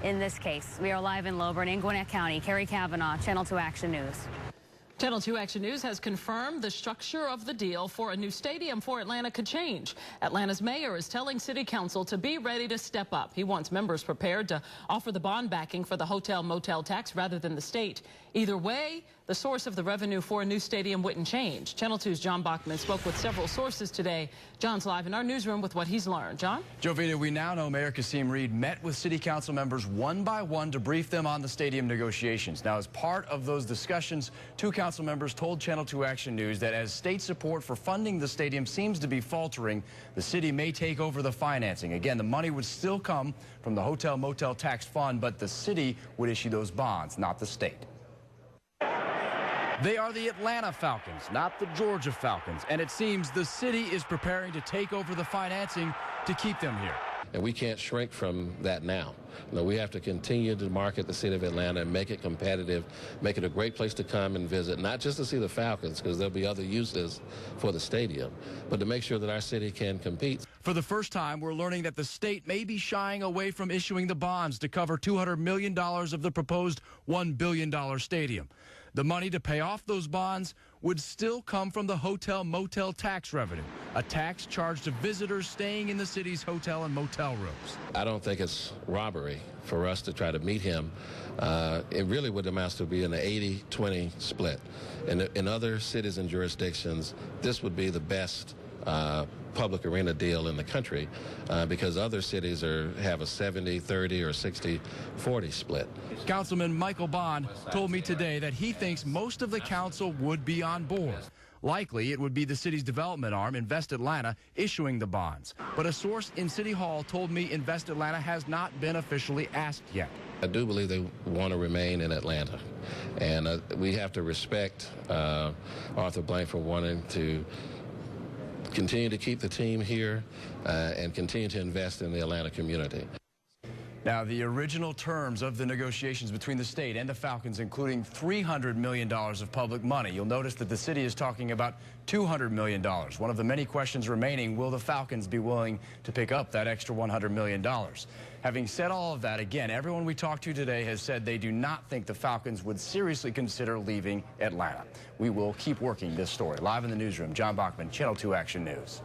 in this case. We are live in Lilburn in Gwinnett County. Carrie Kavanaugh, Channel 2 Action News. Channel 2 Action News has confirmed the structure of the deal for a new stadium for Atlanta could change. Atlanta's mayor is telling city council to be ready to step up. He wants members prepared to offer the bond backing for the hotel-motel tax rather than the state. Either way, the source of the revenue for a new stadium wouldn't change. Channel 2's John Bachman spoke with several sources today. John's live in our newsroom with what he's learned. John? Jovita, we now know Mayor Kasim Reed met with city council members one by one to brief them on the stadium negotiations. Now, as part of those discussions, two council members told Channel 2 Action News that as state support for funding the stadium seems to be faltering, the city may take over the financing. Again, the money would still come from the hotel-motel tax fund, but the city would issue those bonds, not the state. They are the Atlanta Falcons, not the Georgia Falcons, and it seems the city is preparing to take over the financing to keep them here. And we can't shrink from that now. No, we have to continue to market the city of Atlanta and make it competitive, make it a great place to come and visit, not just to see the Falcons, because there'll be other uses for the stadium, but to make sure that our city can compete. For the first time, we're learning that the state may be shying away from issuing the bonds to cover $200 million of the proposed $1 billion stadium. The money to pay off those bonds would still come from the hotel-motel tax revenue, a tax charged to visitors staying in the city's hotel and motel rooms. I don't think it's robbery for us to try to meet him. It really would amount to be an 80-20 split. In other cities and jurisdictions, this would be the best public arena deal in the country because other cities have a 70-30 or 60-40 split. Councilman Michael Bond told me today that he thinks most of the council would be on board. Likely, it would be the city's development arm, Invest Atlanta, issuing the bonds. But a source in City Hall told me Invest Atlanta has not been officially asked yet. I do believe they want to remain in Atlanta. And we have to respect Arthur Blank for wanting to continue to keep the team here and continue to invest in the Atlanta community. Now, the original terms of the negotiations between the state and the Falcons, including $300 million of public money. You'll notice that the city is talking about $200 million. One of the many questions remaining, will the Falcons be willing to pick up that extra $100 million? Having said all of that, again, everyone we talked to today has said they do not think the Falcons would seriously consider leaving Atlanta. We will keep working this story. Live in the newsroom, John Bachman, Channel 2 Action News.